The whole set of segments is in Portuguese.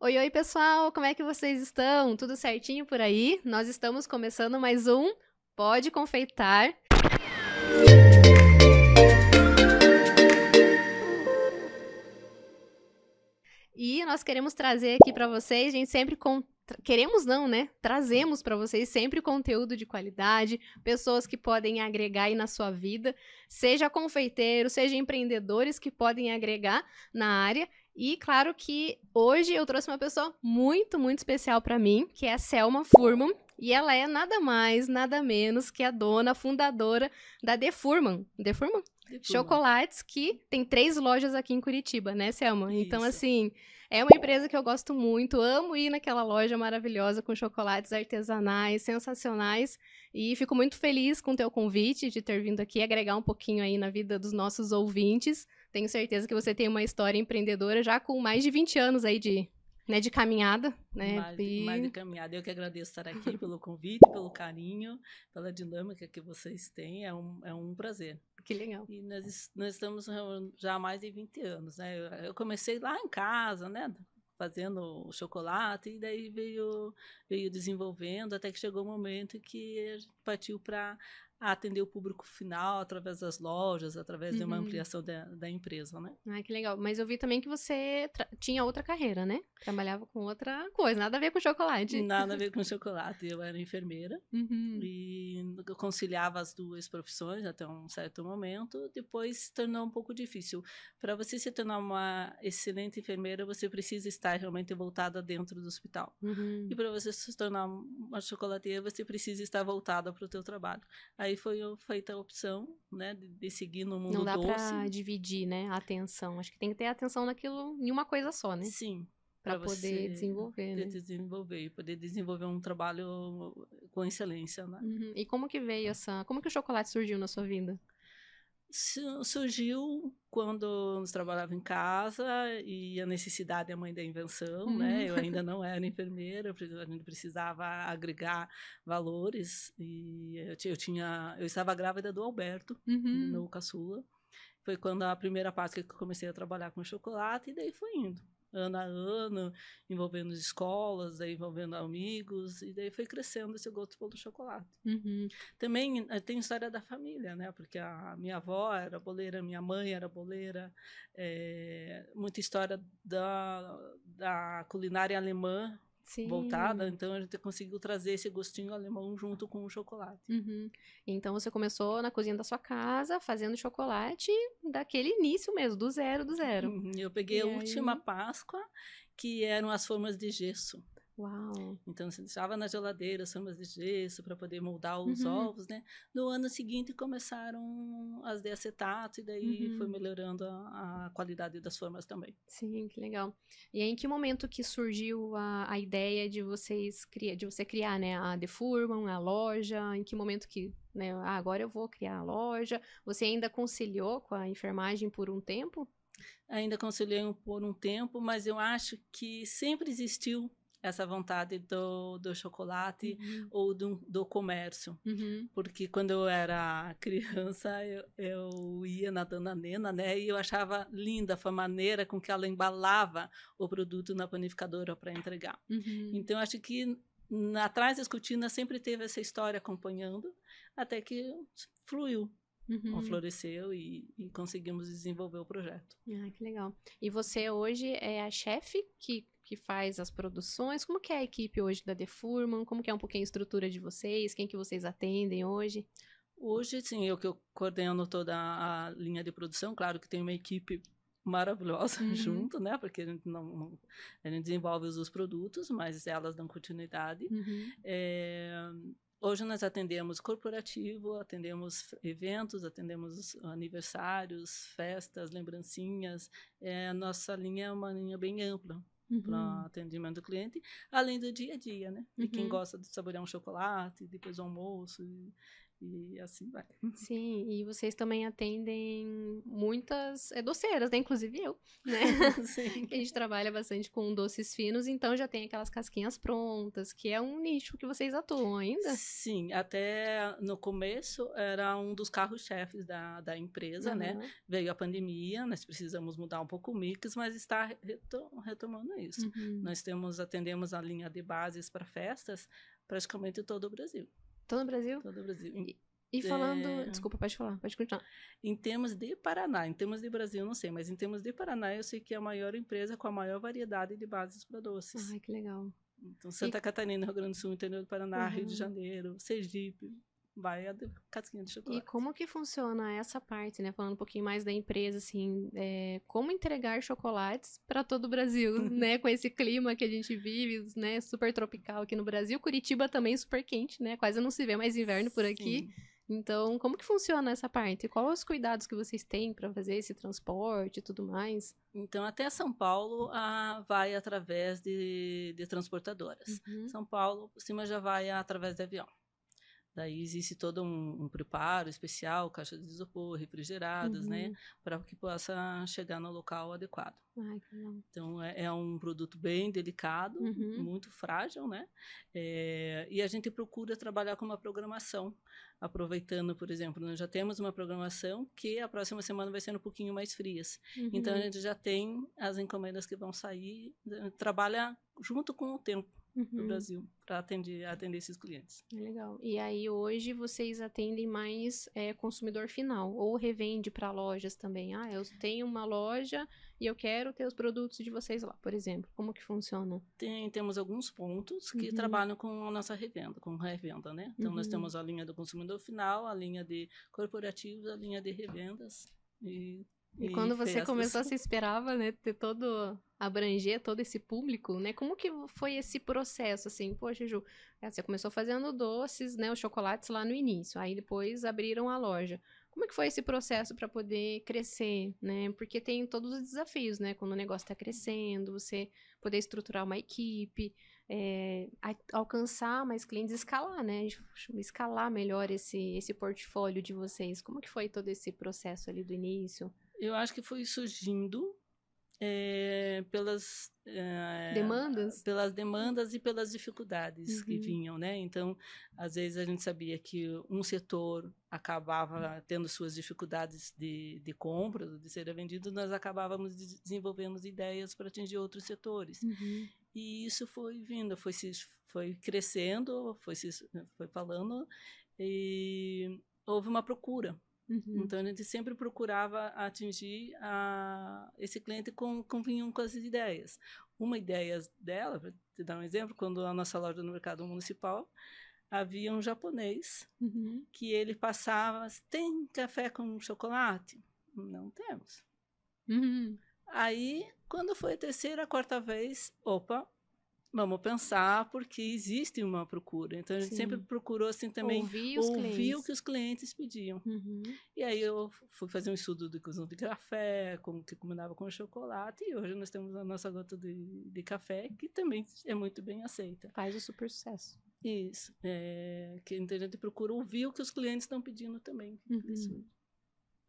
Oi, oi, pessoal! Como é que vocês estão? Tudo certinho por aí? Nós estamos começando mais um Pode Confeitar. E nós queremos trazer aqui para vocês, gente, sempre com... Queremos não, né? Trazemos para vocês sempre conteúdo de qualidade, pessoas que podem agregar aí na sua vida, seja confeiteiro, seja empreendedores que podem agregar na área. E claro que hoje eu trouxe uma pessoa muito, muito especial para mim, que é a Selma Furman, e ela é nada mais, nada menos que a dona, fundadora da The Furman. The Furman? Chocolates, que tem 3 lojas aqui em Curitiba, né, Selma? Então, Isso. assim, é uma empresa que eu gosto muito, amo ir naquela loja maravilhosa com chocolates artesanais, sensacionais, e fico muito feliz com o teu convite de ter vindo aqui agregar um pouquinho aí na vida dos nossos ouvintes. Tenho certeza que você tem uma história empreendedora já com mais de 20 anos aí de caminhada, né? Mais de E caminhada. Eu que agradeço estar aqui pelo convite, pelo carinho, pela dinâmica que vocês têm. É um prazer. que legal. E nós estamos já há mais de 20 anos, né? Eu comecei lá em casa, né? Fazendo o chocolate, e daí veio desenvolvendo, até que chegou o momento que a gente partiu para atender o público final através das lojas, através de uma Uhum. ampliação da empresa, né? Ai, que legal. Mas eu vi também que você tinha outra carreira, né? Trabalhava com outra coisa, nada a ver com chocolate. Nada a ver com chocolate. Eu era enfermeira Uhum. e conciliava as duas profissões até um certo momento. Depois se tornou um pouco difícil. Para você se tornar uma excelente enfermeira, você precisa estar realmente voltada dentro do hospital. E Uhum. para você se tornar uma chocolateira, você precisa estar voltada para o teu trabalho. Aí foi feita a opção, né, de seguir no Não mundo dá doce. pra dividir, né, a atenção. Acho que tem que ter atenção naquilo, em uma coisa só, né? Sim, Pra para poder você desenvolver, né? desenvolver e poder desenvolver um trabalho com excelência, né? Uhum. E como que veio essa... Como que o chocolate surgiu na sua vida? Surgiu quando nos trabalhava em casa e a necessidade é a mãe da invenção, Uhum. né? Eu ainda não era enfermeira, a gente precisava agregar valores e eu estava grávida do Alberto, do Uhum. meu caçula. Foi quando a primeira parte que eu comecei a trabalhar com chocolate e daí foi indo. Ano a ano, envolvendo escolas, daí envolvendo amigos, e daí foi crescendo esse gosto pelo chocolate. Uhum. Também tem história da família, né? Porque a minha avó era boleira, minha mãe era boleira, muita história da culinária alemã voltada, Sim. então a gente conseguiu trazer esse gostinho alemão junto com o chocolate. Uhum. Então você começou na cozinha da sua casa, fazendo chocolate daquele início mesmo, do zero, do zero. Eu peguei a E última aí... Páscoa, que eram as formas de gesso. Uau. Então, você deixava na geladeira as formas de gesso para poder moldar os Uhum. ovos, né? No ano seguinte começaram as de acetato e daí foi Uhum. melhorando a qualidade das formas também. Sim, que legal. E aí, em que momento que surgiu a ideia de de você criar, né, a The Furman, a loja? Em que momento que, né, agora eu vou criar a loja? Você ainda conciliou com a enfermagem por um tempo? Ainda conciliei por um tempo, mas eu acho que sempre existiu essa vontade do chocolate Uhum. ou do comércio. Uhum. Porque quando eu era criança, eu ia na Dona Nena, né? E eu achava linda a maneira com que ela embalava o produto na panificadora para entregar. Uhum. Então, acho que atrás das cortinas sempre teve essa história acompanhando, até que fluiu, Uhum. floresceu e conseguimos desenvolver o projeto. Ah, que legal. E você hoje é a chefe que faz as produções? Como que é a equipe hoje da The Furman? Como que é um pouquinho a estrutura de vocês? Quem que vocês atendem hoje? Hoje, sim, eu que eu coordeno toda a linha de produção, claro que tem uma equipe maravilhosa Uhum. junto, né? Porque a gente a gente desenvolve os produtos, mas elas dão continuidade. Uhum. É, hoje nós atendemos corporativo, atendemos eventos, atendemos aniversários, festas, lembrancinhas. Nossa linha é uma linha bem ampla para Uhum. atendimento do cliente, além do dia a dia, né? De quem Uhum. gosta de saborear um chocolate, depois do almoço. e assim vai. Sim, e vocês também atendem muitas doceiras, né? Inclusive eu, né? Sim. Que a gente trabalha bastante com doces finos, então já tem aquelas casquinhas prontas, que é um nicho que vocês atuam ainda? Sim, até no começo era um dos carros-chefes da empresa, né? Aham. Veio a pandemia, nós precisamos mudar um pouco o mix, mas está retomando isso. Uhum. Nós atendemos a linha de bases para festas praticamente todo o Brasil. Todo no Brasil? Todo o Brasil. E falando. Desculpa, pode falar, pode continuar. Em termos de Paraná, em termos de Brasil, não sei, mas em termos de Paraná, eu sei que é a maior empresa com a maior variedade de bases para doces. Ai, que legal. Então, Santa Catarina, Rio Grande do Sul, interior do Paraná, Rio de Uhum. Janeiro, Sergipe, vai a casquinha de E chocolate. como que funciona essa parte, né? Falando um pouquinho mais da empresa, assim, como entregar chocolates para todo o Brasil, né? Com esse clima que a gente vive, né? Super tropical aqui no Brasil. Curitiba também super quente, né? Quase não se vê mais inverno por aqui. Sim. Então, como que funciona essa parte? Quais os cuidados que vocês têm para fazer esse transporte e tudo mais? Então, até São Paulo vai através de transportadoras. Uhum. São Paulo, por cima, já vai através de avião. Daí existe todo um preparo especial, caixas de isopor, refrigeradas, né? Para que possa chegar no local adequado. Ai, que legal. Então, é um produto bem delicado, muito frágil, né? E a gente procura trabalhar com uma programação. Aproveitando, por exemplo, nós já temos uma programação que a próxima semana vai ser um pouquinho mais frias. Então, a gente já tem as encomendas que vão sair, trabalha junto com o tempo do Brasil para atender esses clientes. É legal. E aí, hoje, vocês atendem mais consumidor final ou revende para lojas também? Ah, eu tenho uma loja e eu quero ter os produtos de vocês lá, por exemplo. Como que funciona? Temos alguns pontos que trabalham com a nossa revenda, com revenda, né? Então, nós temos a linha do consumidor final, a linha de corporativos, a linha de revendas E quando você festas. começou, você esperava, né, abranger todo esse público, né? Como que foi esse processo, assim? Poxa, Ju, você começou fazendo doces, né, os chocolates lá no início, aí depois abriram a loja. Como é que foi esse processo para poder crescer, né? Porque tem todos os desafios, né? Quando o negócio está crescendo, você poder estruturar uma equipe, alcançar mais clientes, escalar, né? Escalar melhor esse portfólio de vocês. Como que foi todo esse processo ali do início? Eu acho que foi surgindo pelas demandas e pelas dificuldades que vinham, né? Então, às vezes a gente sabia que um setor acabava tendo suas dificuldades de compra, de ser vendido, nós acabávamos desenvolvendo ideias para atingir outros setores. E isso foi vindo, foi crescendo, foi falando, e houve uma procura. Então, a gente sempre procurava atingir esse cliente vinham com as ideias. Uma ideia dela, para te dar um exemplo, quando a nossa loja no mercado municipal, havia um japonês que ele passava, tem café com chocolate? Não temos. Aí, quando foi a terceira, a quarta vez, opa, vamos pensar, porque existe uma procura. Então, a gente sempre procurou, assim, também ouvir o que os clientes pediam. E aí, eu fui fazer um estudo de cozinha de café, como que combinava com o chocolate, e hoje nós temos a nossa gota de café, que também é muito bem aceita. Faz o super sucesso. Isso. Então, a gente procura ouvir o que os clientes estão pedindo também.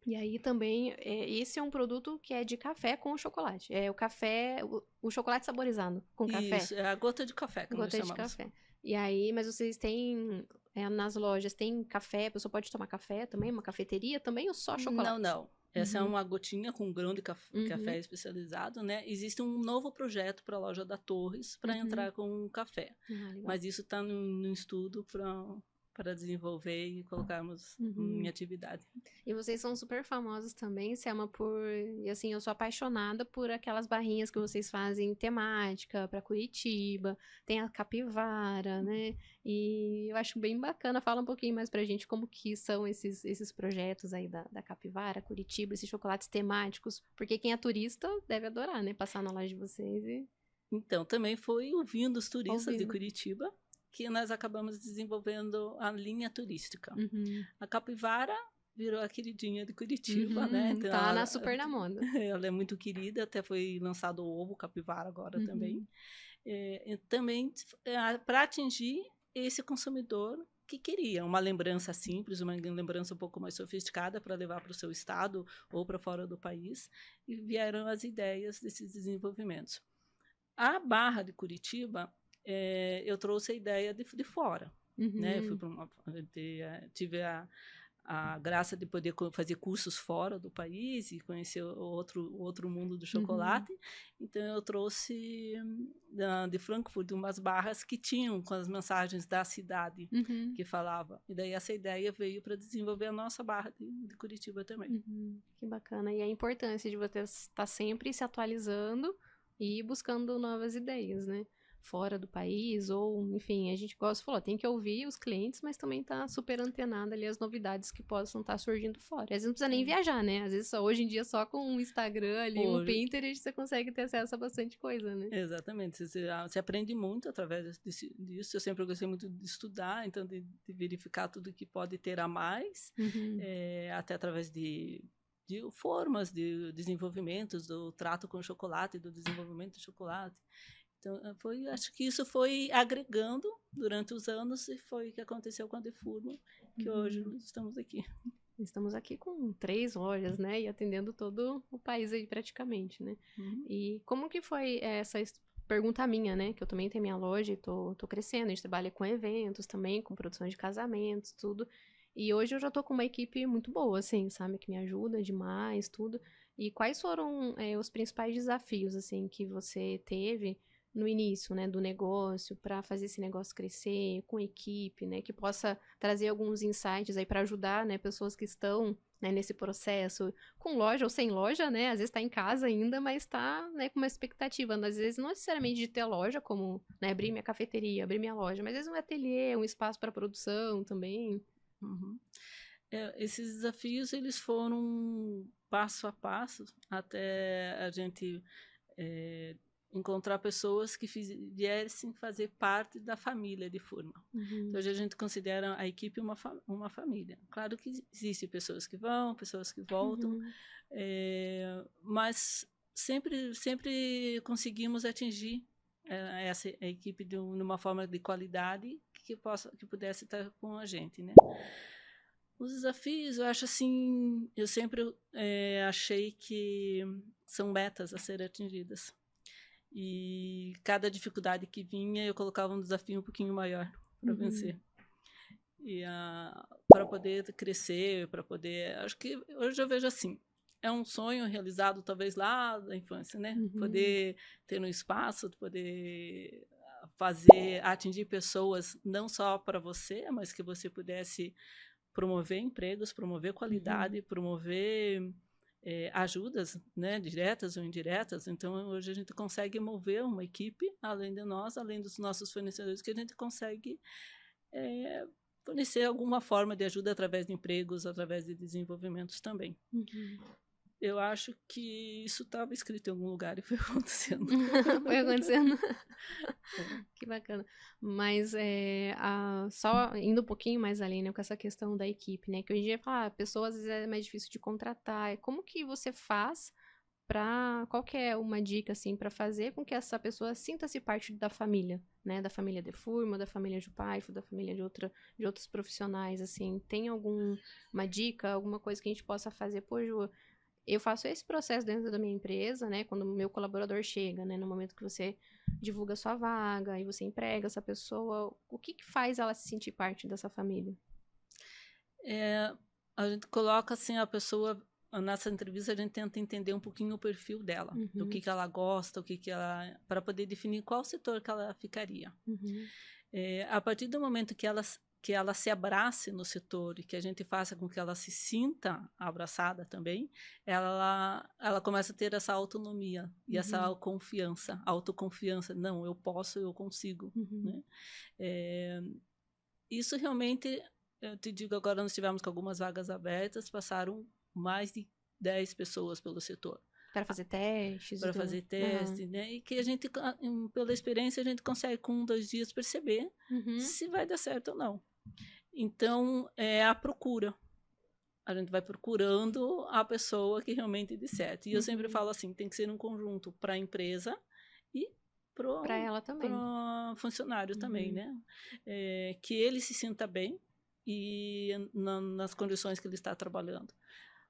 E aí também, esse é um produto que é de café com chocolate. É o café, o chocolate saborizado com café. Isso, é a gota de café, como nós chamamos. Gota de café. E aí, mas vocês têm, nas lojas, tem café, a pessoa pode tomar café também, uma cafeteria também, ou só chocolate? Não. Essa é uma gotinha com grão de café especializado, né? Existe um novo projeto para a loja da Torres para entrar com café. Mas isso está no estudo para desenvolver e colocarmos em atividade. E vocês são super famosos também, Selma, e assim, eu sou apaixonada por aquelas barrinhas que vocês fazem temática para Curitiba, tem a capivara, né? E eu acho bem bacana. Fala um pouquinho mais pra gente como que são esses projetos aí da capivara, Curitiba, esses chocolates temáticos, porque quem é turista deve adorar, né? Passar na loja de vocês Então, também foi ouvindo os turistas de Curitiba que nós acabamos desenvolvendo a linha turística. A capivara virou a queridinha de Curitiba, né? Então, tá super na moda. Ela é muito querida, até foi lançado o ovo capivara agora também. Também para atingir esse consumidor que queria uma lembrança simples, uma lembrança um pouco mais sofisticada para levar para o seu estado ou para fora do país, e vieram as ideias desses desenvolvimentos. A Barra de Curitiba, eu trouxe a ideia de fora, né? Eu fui tive a graça de poder fazer cursos fora do país e conhecer o outro mundo do chocolate. Então, eu trouxe de Frankfurt umas barras que tinham com as mensagens da cidade que falava. E daí essa ideia veio para desenvolver a nossa barra de Curitiba também. Que bacana. E a importância de você estar sempre se atualizando e buscando novas ideias, né? Fora do país, ou, enfim, a gente, igual você falou, tem que ouvir os clientes, mas também tá super antenado ali as novidades que possam estar surgindo fora. Às vezes não precisa nem viajar, né? Às vezes hoje em dia só com um Instagram ali, um Pinterest, você consegue ter acesso a bastante coisa, né? Exatamente. Você aprende muito através disso. Eu sempre gostei muito de estudar, então de verificar tudo que pode ter a mais, até através de formas de desenvolvimentos, do trato com o chocolate, do desenvolvimento do chocolate. Então, acho que isso foi agregando durante os anos e foi o que aconteceu com a Defurma, que hoje estamos aqui. Estamos aqui com 3 lojas, né? E atendendo todo o país aí praticamente, né? E como que foi essa pergunta minha, né? Que eu também tenho minha loja e tô crescendo. A gente trabalha com eventos também, com produção de casamentos, tudo. E hoje eu já tô com uma equipe muito boa, assim, sabe? Que me ajuda demais, tudo. E quais foram os principais desafios, assim, que você teve no início, né, do negócio, para fazer esse negócio crescer, com equipe, né, que possa trazer alguns insights aí para ajudar, né, pessoas que estão, né, nesse processo, com loja ou sem loja, né, às vezes está em casa ainda, mas está, né, com uma expectativa, às vezes não necessariamente de ter loja, como, né, abrir minha cafeteria, abrir minha loja, mas às vezes um ateliê, um espaço para produção também. Esses desafios, eles foram passo a passo até a gente encontrar pessoas que viessem fazer parte da família Defurma. Então, hoje a gente considera a equipe uma família. Claro que existem pessoas que vão, pessoas que voltam, mas sempre conseguimos atingir essa equipe de uma forma de qualidade que pudesse estar com a gente, né? Os desafios, eu acho assim, eu sempre achei que são metas a serem atingidas. E cada dificuldade que vinha, eu colocava um desafio um pouquinho maior para vencer. E para poder crescer, para poder... Acho que hoje eu vejo assim, é um sonho realizado talvez lá da infância, né? Poder ter um espaço, poder atingir pessoas não só para você, mas que você pudesse promover empregos, promover qualidade, promover ajudas, né, diretas ou indiretas. Então, hoje a gente consegue mover uma equipe, além de nós, além dos nossos fornecedores, que a gente consegue fornecer alguma forma de ajuda através de empregos, através de desenvolvimentos também. Eu acho que isso estava escrito em algum lugar e foi acontecendo. Foi acontecendo. Que bacana. Mas só indo um pouquinho mais além, né, com essa questão da equipe, né? Que hoje em dia, pessoas às vezes é mais difícil de contratar. Como que você faz qual que é uma dica, assim, para fazer com que essa pessoa sinta-se parte da família, né? Da família Defurma, da família Jupaifo, da família de outros profissionais, assim. Tem alguma dica, alguma coisa que a gente possa fazer? Pô, Ju, eu faço esse processo dentro da minha empresa, né? Quando o meu colaborador chega, né? No momento que você divulga sua vaga e você emprega essa pessoa, o que faz ela se sentir parte dessa família? A gente coloca assim a pessoa nessa entrevista, a gente tenta entender um pouquinho o perfil dela, do que ela gosta, para poder definir qual setor que ela ficaria. A partir do momento que ela se abrace no setor e que a gente faça com que ela se sinta abraçada também, ela começa a ter essa autonomia e essa autoconfiança. Não, eu posso, eu consigo. Né? Isso realmente, eu te digo agora, nós tivemos com algumas vagas abertas, passaram mais de 10 pessoas pelo setor. Para fazer testes. Para fazer teste, né? E que a gente, pela experiência, a gente consegue com 1, 2 dias perceber se vai dar certo ou não. Então, é a procura. A gente vai procurando a pessoa que realmente dê certo. E eu sempre falo assim, tem que ser um conjunto para a empresa e para ela também. funcionário também, né? Que ele se sinta bem e nas condições que ele está trabalhando.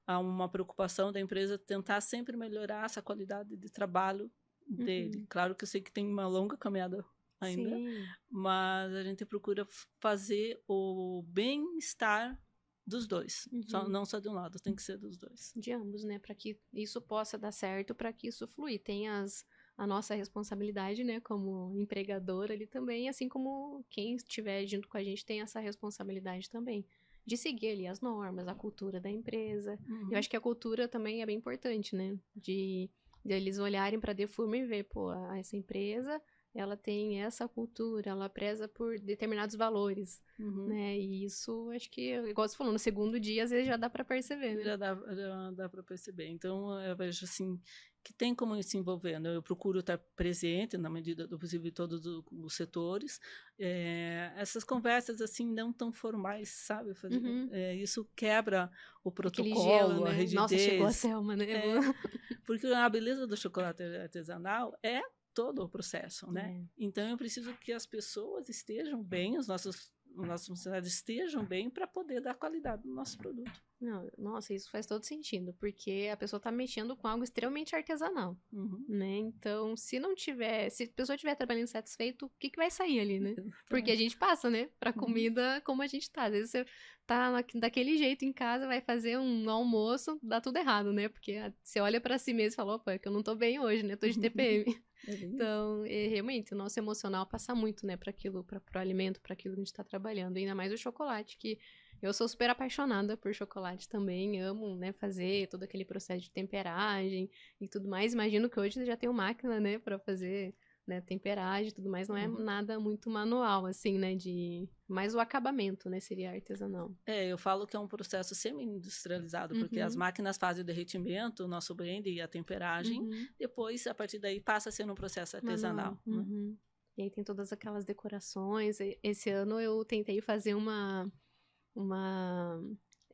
Há uma preocupação da empresa tentar sempre melhorar essa qualidade de trabalho dele. Claro que eu sei que tem uma longa caminhada ainda, Sim. mas a gente procura fazer o bem-estar dos dois, não só de um lado, tem que ser dos dois. De ambos, né? Para que isso possa dar certo, para que isso flui. Tem a nossa responsabilidade, né, como empregador ali também, assim como quem estiver junto com a gente tem essa responsabilidade também, de seguir ali as normas, a cultura da empresa. Eu acho que a cultura também é bem importante, né, de eles olharem para a Defurma e ver, pô, essa empresa, ela tem essa cultura, ela preza por determinados valores, né, e isso, acho que, igual você falou, no segundo dia, às vezes já dá para perceber, né? Já dá para perceber. Então, eu vejo, assim, que tem como ir se envolvendo. Eu procuro estar presente, na medida do possível, em todos os setores. Essas conversas, assim, não tão formais, sabe? Isso quebra o Aquele protocolo, gelo, a né? rigidez. Nossa, chegou a Selma, né? Porque a beleza do chocolate artesanal é todo o processo, né? Então, eu preciso que as pessoas estejam bem, os nossos funcionários estejam bem para poder dar qualidade no nosso produto. Não, nossa, isso faz todo sentido, porque a pessoa tá mexendo com algo extremamente artesanal, né? Então, se a pessoa estiver trabalhando satisfeito, o que vai sair ali, né? Porque a gente passa, né, pra comida como a gente tá. Às vezes você tá daquele jeito em casa, vai fazer um almoço, dá tudo errado, né? Porque você olha pra si mesmo e fala, opa, é que eu não tô bem hoje, né? Tô de TPM. Então, realmente, o nosso emocional passa muito, né, para aquilo, pro alimento, para aquilo que a gente tá trabalhando. Ainda mais o chocolate, que eu sou super apaixonada por chocolate também, amo, né, fazer todo aquele processo de temperagem e tudo mais. Imagino que hoje você já tem uma máquina, né, para fazer, né, temperagem e tudo mais. Não é nada muito manual, assim, né, mais o acabamento, né, seria artesanal. Eu falo que é um processo semi-industrializado, porque as máquinas fazem o derretimento, o nosso blend e a temperagem, depois, a partir daí, passa a ser um processo artesanal. Né? E aí tem todas aquelas decorações. Esse ano eu tentei fazer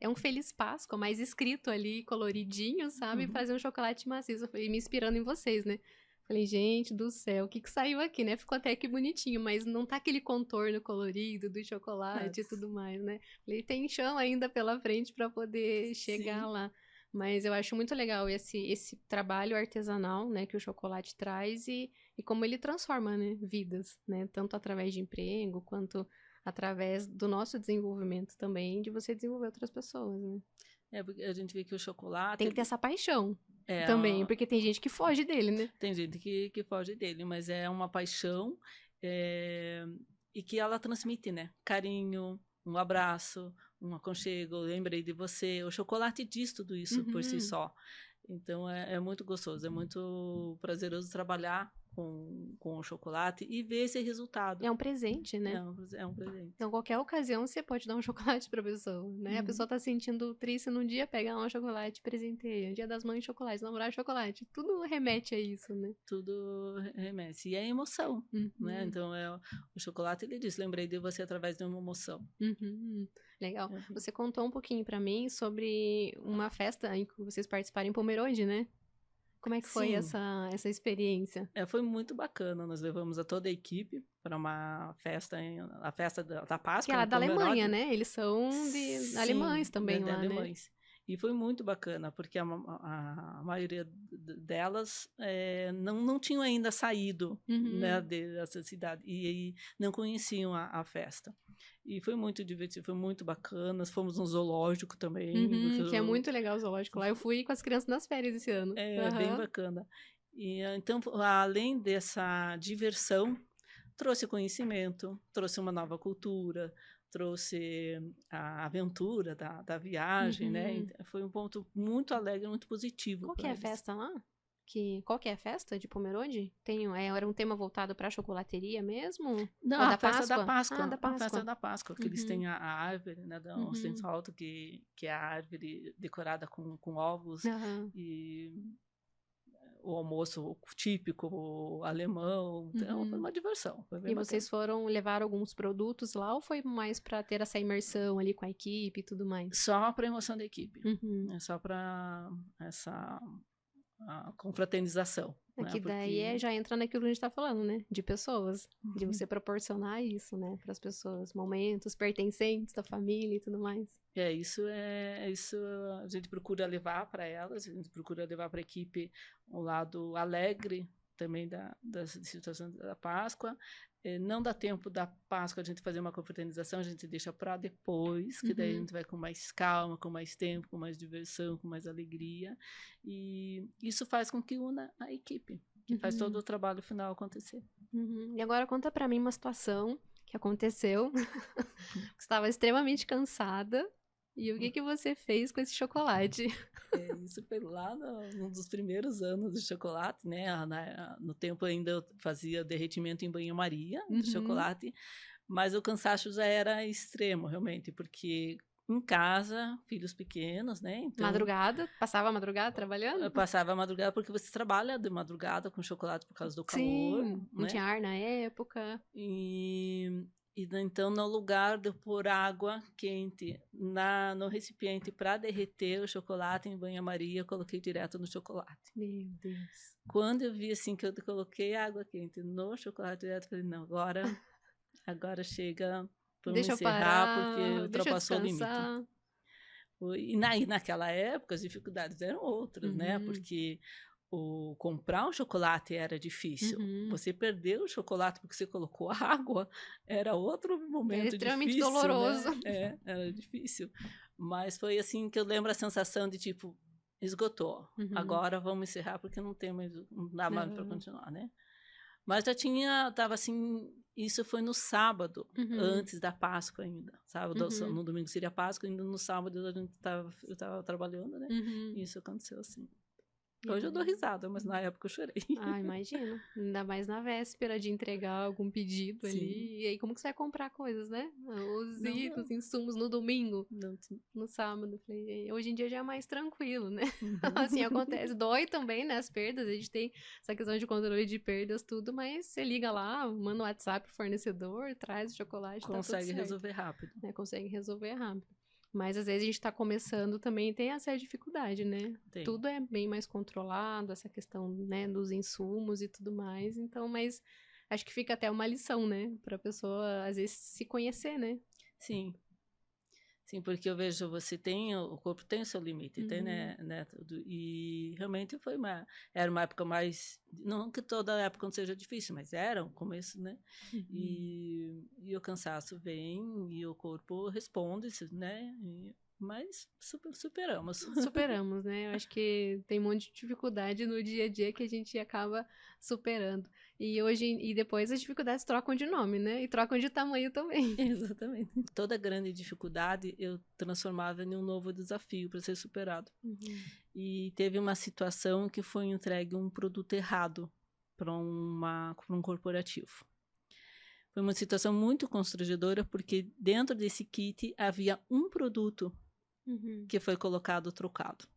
é um Feliz Páscoa, mais escrito ali, coloridinho, sabe? Fazer um chocolate maciço. Eu falei, me inspirando em vocês, né? Falei, gente do céu, o que saiu aqui, né? Ficou até que bonitinho, mas não tá aquele contorno colorido do chocolate e tudo mais, né? Falei, tem chão ainda pela frente para poder chegar lá. Mas eu acho muito legal esse trabalho artesanal, né, que o chocolate traz e como ele transforma, né, vidas, né? Tanto através de emprego, quanto através do nosso desenvolvimento também, de você desenvolver outras pessoas, né? Porque a gente vê que o chocolate... Tem que ter essa paixão também, porque tem gente que foge dele, né? Tem gente que foge dele, mas é uma paixão e que ela transmite, né? Carinho, um abraço, um aconchego, lembrei de você. O chocolate diz tudo isso por si só. Então, é muito gostoso, é muito prazeroso trabalhar com o chocolate e ver esse resultado. É um presente, né? É um presente. Então, qualquer ocasião, você pode dar um chocolate pra pessoa, né? A pessoa tá se sentindo triste num dia, pega um chocolate, presenteia. Dia das Mães, chocolate. Namorar, chocolate. Tudo remete a isso, né? Tudo remete. E é emoção, né? Então, o chocolate, ele diz, lembrei de você através de uma emoção. Legal. Você contou um pouquinho pra mim sobre uma festa em que vocês participaram em Pomerode, né? Como é que foi essa experiência? Foi muito bacana. Nós levamos toda a equipe para uma festa, a festa da Páscoa. Que é da Alemanha, né? Eles são alemães também lá, alemães. Né? E foi muito bacana, porque a maioria delas não tinham ainda saído né, dessa cidade e não conheciam a festa. E foi muito divertido, foi muito bacana. Fomos no zoológico também. Que é muito legal o zoológico lá. Eu fui com as crianças nas férias esse ano. Bem bacana. E, então, além dessa diversão, trouxe conhecimento, trouxe uma nova cultura, trouxe a aventura da viagem, né? Foi um ponto muito alegre, muito positivo. Qual que é a festa lá? Qual que é a festa de Pomerode? Era um tema voltado para a chocolateria mesmo? Não, a festa da Páscoa. Da Páscoa. A festa da Páscoa, que eles têm a árvore, né, da Ostensio Alto, que é a árvore decorada com ovos e o almoço típico alemão. Então, foi uma diversão. Foi bem bacana. Vocês levar alguns produtos lá ou foi mais para ter essa imersão ali com a equipe e tudo mais? Só para a emoção da equipe. Só para a confraternização. Né? Que daí já entra naquilo que a gente tá falando, né? De pessoas. De você proporcionar isso, né? Para as pessoas, momentos pertencentes da família e tudo mais. Isso a gente procura levar para elas, a gente procura levar para a equipe um lado alegre também da situação da Páscoa. Não dá tempo da Páscoa a gente fazer uma confraternização, a gente deixa para depois, que daí a gente vai com mais calma, com mais tempo, com mais diversão, com mais alegria. E isso faz com que una a equipe, que faz todo o trabalho final acontecer. E agora conta para mim uma situação que aconteceu. Você estava extremamente cansada. E o que você fez com esse chocolate? Isso foi lá num dos primeiros anos do chocolate, né? No tempo ainda eu fazia derretimento em banho-maria do chocolate, mas o cansaço já era extremo, realmente, porque em casa, filhos pequenos, né? Então, madrugada? Passava a madrugada trabalhando? Eu passava a madrugada porque você trabalha de madrugada com chocolate por causa do calor. Sim, não né? tinha ar na época. E então, no lugar de pôr água quente no recipiente para derreter o chocolate em banho-maria, eu coloquei direto no chocolate. Meu Deus. Quando eu vi assim que eu coloquei água quente no chocolate direto, eu falei, não, agora chega, vamos encerrar, porque ultrapassou o limite. E naquela época as dificuldades eram outras, né? Porque comprar um chocolate era difícil. Você perdeu o chocolate porque você colocou água, era outro momento extremamente difícil, doloroso. Né? Era difícil. Mas foi assim que eu lembro a sensação de tipo, esgotou. Agora vamos encerrar porque não dá mais para continuar, né? Mas estava assim, isso foi no sábado, antes da Páscoa ainda. Sábado, no domingo seria Páscoa, ainda no sábado eu estava trabalhando, né? E isso aconteceu assim. Hoje eu dou risada, mas na época eu chorei. Imagino. Ainda mais na véspera de entregar algum pedido ali. E aí, como que você vai comprar coisas, né? Os insumos no domingo, no sábado. Hoje em dia já é mais tranquilo, né? Assim, acontece. Dói também, né? As perdas. A gente tem essa questão de controle de perdas, tudo. Mas você liga lá, manda o WhatsApp pro fornecedor, traz o chocolate, consegue resolver rápido. Consegue resolver rápido. Mas às vezes a gente está começando também tem essa dificuldade, né? Tem. Tudo é bem mais controlado, essa questão, né, dos insumos e tudo mais. Então, mas acho que fica até uma lição, né? Para a pessoa, às vezes, se conhecer, né? Sim. Sim, porque eu vejo, o corpo tem o seu limite, tem, né? Tudo. E realmente era uma época mais, não que toda época não seja difícil, mas era o começo, né? E o cansaço vem e o corpo responde, né? Mas superamos. Superamos, né? Eu acho que tem um monte de dificuldade no dia a dia que a gente acaba superando. E depois as dificuldades trocam de nome, né? E trocam de tamanho também. Exatamente. Toda grande dificuldade eu transformava em um novo desafio para ser superado. E teve uma situação que foi entregue um produto errado para um corporativo. Foi uma situação muito constrangedora porque dentro desse kit havia um produto que foi colocado trocado.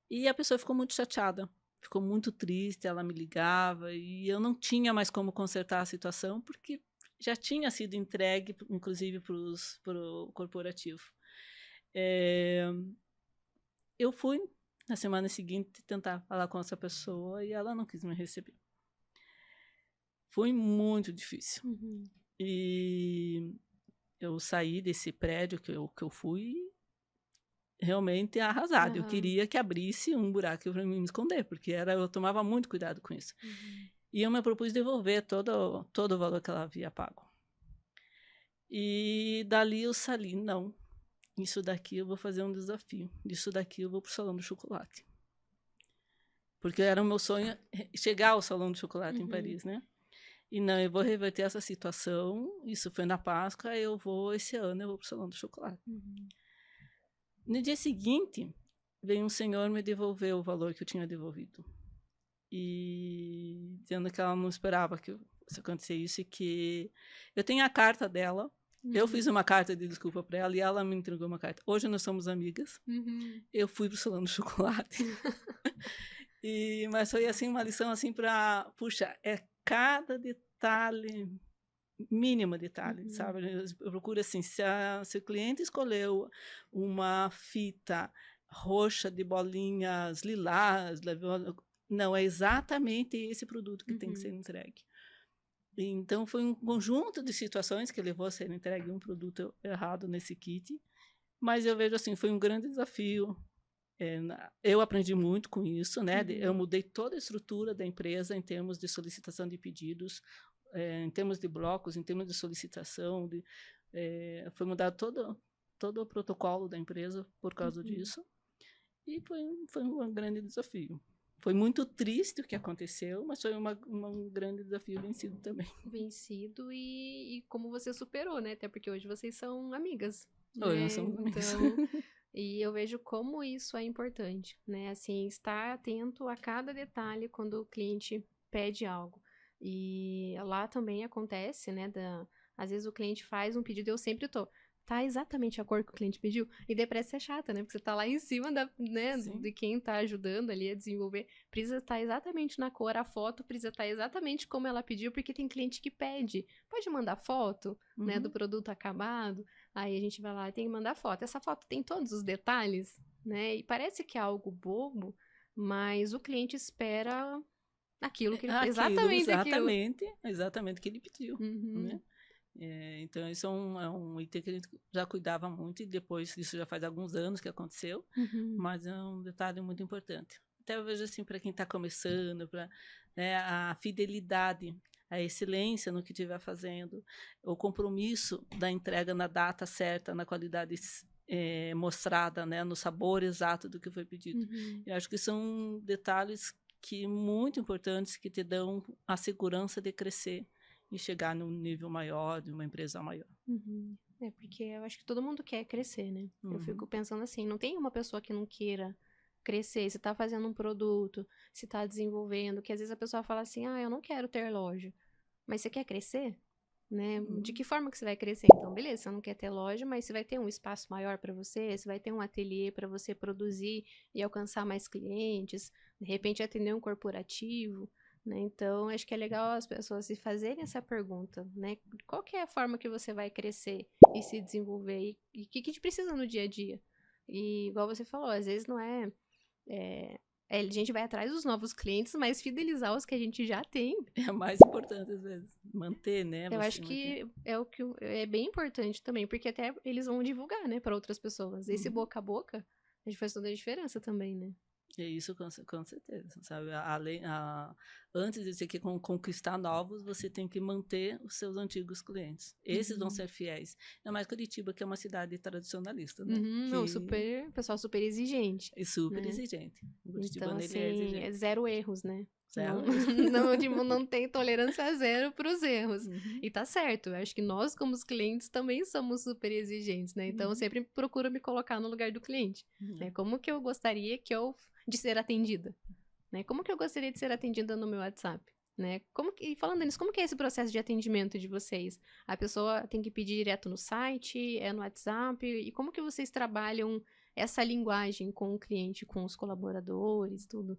E a pessoa ficou muito chateada, ficou muito triste, ela me ligava e eu não tinha mais como consertar a situação porque já tinha sido entregue, inclusive, para o corporativo. Eu fui, na semana seguinte, tentar falar com essa pessoa e ela não quis me receber. Foi muito difícil. E eu saí desse prédio que eu fui realmente arrasado. Eu queria que abrisse um buraco para me esconder, porque eu tomava muito cuidado com isso. E eu me propus devolver todo o valor que ela havia pago. E dali eu saí, não, isso daqui eu vou fazer um desafio, isso daqui eu vou pro Salão do Chocolate. Porque era o meu sonho chegar ao Salão do Chocolate em Paris, né? E não, eu vou reverter essa situação, isso foi na Páscoa, esse ano eu vou pro Salão do Chocolate. No dia seguinte, veio um senhor me devolver o valor que eu tinha devolvido. E dizendo que ela não esperava que isso acontecesse isso e que eu tenho a carta dela. Eu fiz uma carta de desculpa para ela e ela me entregou uma carta. Hoje nós somos amigas. Eu fui pro Salão do Chocolate. Mas foi assim uma lição assim para, puxa, cada detalhe, mínimo detalhe, sabe? Eu procuro assim, se o cliente escolheu uma fita roxa de bolinhas lilás. Não, é exatamente esse produto que tem que ser entregue. Então, foi um conjunto de situações que levou a ser entregue um produto errado nesse kit. Mas eu vejo assim, foi um grande desafio. Eu aprendi muito com isso, né? Eu mudei toda a estrutura da empresa em termos de solicitação de pedidos, em termos de blocos, em termos de solicitação. Foi mudado todo o protocolo da empresa por causa disso. E foi um grande desafio. Foi muito triste o que aconteceu, mas foi um grande desafio vencido também. Vencido e como você superou, né? Até porque hoje vocês são amigas. Hoje né? nós somos amigas. Então, e eu vejo como isso é importante, né? Assim, estar atento a cada detalhe quando o cliente pede algo. E lá também acontece, né? Às vezes o cliente faz um pedido, eu sempre tá exatamente a cor que o cliente pediu. E daí parece ser chata, né? Porque você tá lá em cima né, de quem tá ajudando ali a desenvolver. Precisa estar exatamente na cor, a foto precisa estar exatamente como ela pediu, porque tem cliente que pede. Pode mandar foto, né, do produto acabado. Aí a gente vai lá e tem que mandar foto. Essa foto tem todos os detalhes, né? E parece que é algo bobo, mas o cliente espera aquilo que ele... Exatamente aquilo. Exatamente o que ele pediu, né? Então, isso é um item que a gente já cuidava muito, e depois, isso já faz alguns anos que aconteceu, mas é um detalhe muito importante. Até eu vejo assim, para quem está começando, né, a fidelidade, a excelência no que estiver fazendo, o compromisso da entrega na data certa, na qualidade mostrada, né, no sabor exato do que foi pedido. Eu acho que são detalhes muito importantes, que te dão a segurança de crescer e chegar num nível maior, de uma empresa maior. Porque eu acho que todo mundo quer crescer, né? Eu fico pensando assim, não tem uma pessoa que não queira crescer. Se tá fazendo um produto, se tá desenvolvendo, que às vezes a pessoa fala assim, eu não quero ter loja. Mas você quer crescer? Né? De que forma que você vai crescer? Então, beleza, você não quer ter loja, mas você vai ter um espaço maior para você vai ter um ateliê para você produzir e alcançar mais clientes, de repente atender um corporativo, né? Então, acho que é legal as pessoas se fazerem essa pergunta, né? Qual que é a forma que você vai crescer e se desenvolver? E o que a gente precisa no dia a dia? E, igual você falou, às vezes não a gente vai atrás dos novos clientes, mas fidelizar os que a gente já tem. É a mais importante, às vezes. Manter, né? Eu acho que é bem importante também, porque até eles vão divulgar, né, para outras pessoas. Esse boca a boca, a gente faz toda a diferença também, né? É isso, com certeza, sabe? Antes de você conquistar novos, você tem que manter os seus antigos clientes. Esses vão ser fiéis. Ainda mais Curitiba, que é uma cidade tradicionalista, né? Não, pessoal super exigente. E super exigente. Então, assim, é zero erros, né? Zero. Não tem tolerância zero para os erros. E tá certo. Eu acho que nós, como os clientes, também somos super exigentes, né? Então, eu sempre procuro me colocar no lugar do cliente. Né? Como que eu gostaria de ser atendida? Né? Como que eu gostaria de ser atendida no meu WhatsApp? Né? E falando nisso, como que é esse processo de atendimento de vocês? A pessoa tem que pedir direto no site, no WhatsApp? E como que vocês trabalham essa linguagem com o cliente, com os colaboradores, tudo?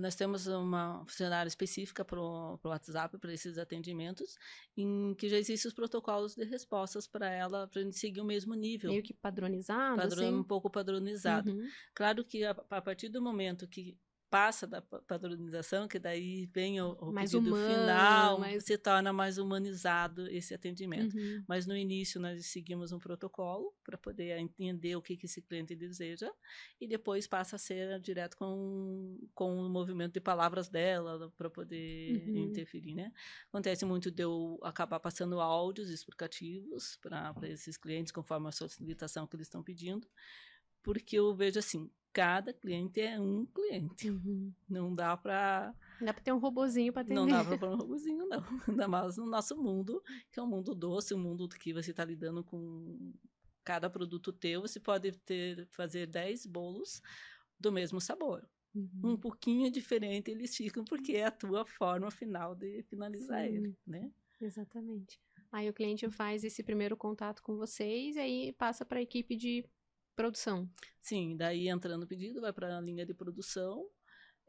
Nós temos uma funcionária específica para o WhatsApp, para esses atendimentos, em que já existem os protocolos de respostas para ela, para a gente seguir o mesmo nível. Meio que padronizado, assim? Um pouco padronizado. Claro que a partir do momento que passa da padronização, que daí vem o pedido final, se torna mais humanizado esse atendimento. Mas no início nós seguimos um protocolo para poder entender o que esse cliente deseja, e depois passa a ser direto com o movimento de palavras dela, para poder interferir, né? Acontece muito de eu acabar passando áudios explicativos para esses clientes, conforme a solicitação que eles estão pedindo, porque eu vejo assim, cada cliente é um cliente. Não dá para... Não dá para ter um robozinho para atender. Não dá para pôr um robozinho, não. Ainda mais no nosso mundo, que é um mundo doce, um mundo que você está lidando com cada produto teu. Você pode fazer 10 bolos do mesmo sabor. Um pouquinho diferente eles ficam, porque é a tua forma final de finalizar ele, né? Exatamente. Aí o cliente faz esse primeiro contato com vocês e aí passa para a equipe de produção. Sim, daí entrando o pedido, vai para a linha de produção,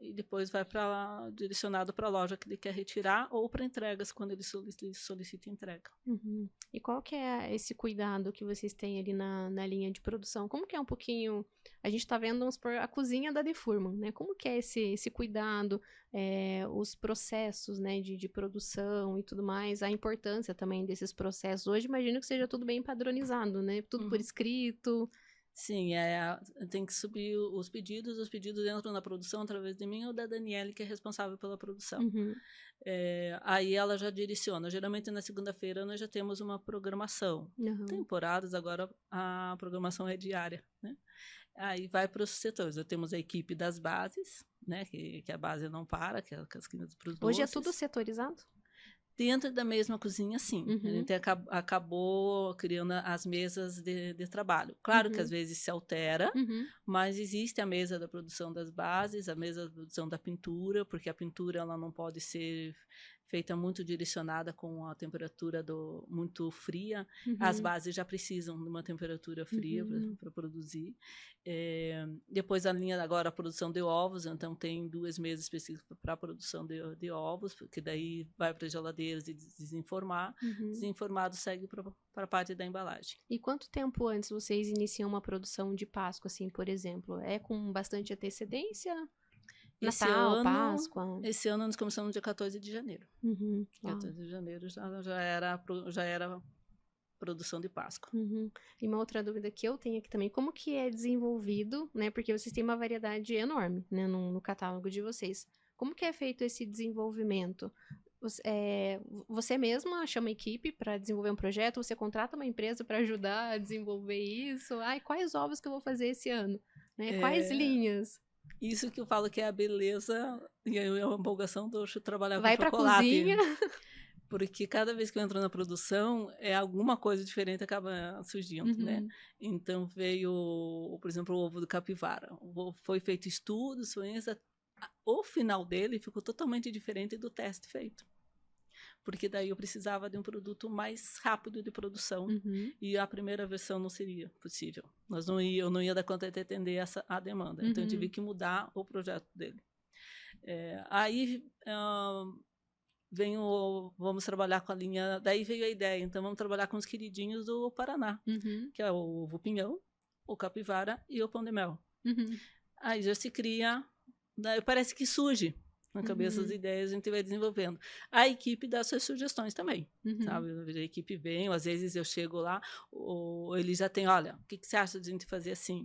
e depois vai direcionado para a loja que ele quer retirar ou para entregas quando ele solicita entrega. Uhum. E qual que é esse cuidado que vocês têm ali na linha de produção? Como que é um pouquinho... A gente tá vendo, vamos supor, a cozinha da Defurman, né? Como que é esse cuidado, os processos, né, de produção e tudo mais, a importância também desses processos. Hoje, imagino que seja tudo bem padronizado, né? Tudo por escrito. Sim, tem que subir os pedidos entram na produção através de mim ou da Daniele, que é responsável pela produção. Uhum. Aí ela já direciona. Geralmente na segunda-feira nós já temos uma programação. Uhum. Temporadas, agora a programação é diária, né? Aí vai para os setores. Nós temos a equipe das bases, né? Que a base não para, que é as quinas para os doces. Hoje é tudo setorizado? Dentro da mesma cozinha, sim. Uhum. A gente acabou criando as mesas de trabalho. Claro que às vezes se altera, mas existe a mesa da produção das bases, a mesa da produção da pintura, porque a pintura ela não pode ser feita muito direcionada com a temperatura muito fria. As bases já precisam de uma temperatura fria para produzir. Depois a linha agora a produção de ovos, então tem 2 mesas específicas para a produção de ovos, porque daí vai para as geladeiras e desenformar. Desenformado segue para a parte da embalagem. E quanto tempo antes vocês iniciam uma produção de Páscoa, assim, por exemplo? É com bastante antecedência? Natal, Páscoa? Esse ano nós começamos no dia 14 de janeiro. 14 de janeiro já era produção de Páscoa. E uma outra dúvida que eu tenho aqui também, como que é desenvolvido, né? Porque vocês têm uma variedade enorme, né, no catálogo de vocês. Como que é feito esse desenvolvimento? Você mesma chama a equipe para desenvolver um projeto? Você contrata uma empresa para ajudar a desenvolver isso? Quais ovos que eu vou fazer esse ano? Né? Quais linhas? Isso que eu falo que é a beleza e a empolgação do trabalhar Vai com chocolate. Vai pra cozinha. Porque cada vez que eu entro na produção, alguma coisa diferente acaba surgindo, né? Então veio, por exemplo, o ovo do capivara. Foi feito estudos, o final dele ficou totalmente diferente do teste feito. Porque daí eu precisava de um produto mais rápido de produção e a primeira versão não seria possível. Eu não ia dar conta de atender a demanda. Então eu tive que mudar o projeto dele. Aí vamos trabalhar com a linha, daí veio a ideia, então vamos trabalhar com os queridinhos do Paraná, que é o ovo pinhão, o capivara e o pão de mel. Aí já se cria, daí parece que surge na cabeça as ideias, a gente vai desenvolvendo. A equipe dá suas sugestões também, sabe? A equipe vem, às vezes eu chego lá, ou eles já têm, olha, o que você acha de a gente fazer assim?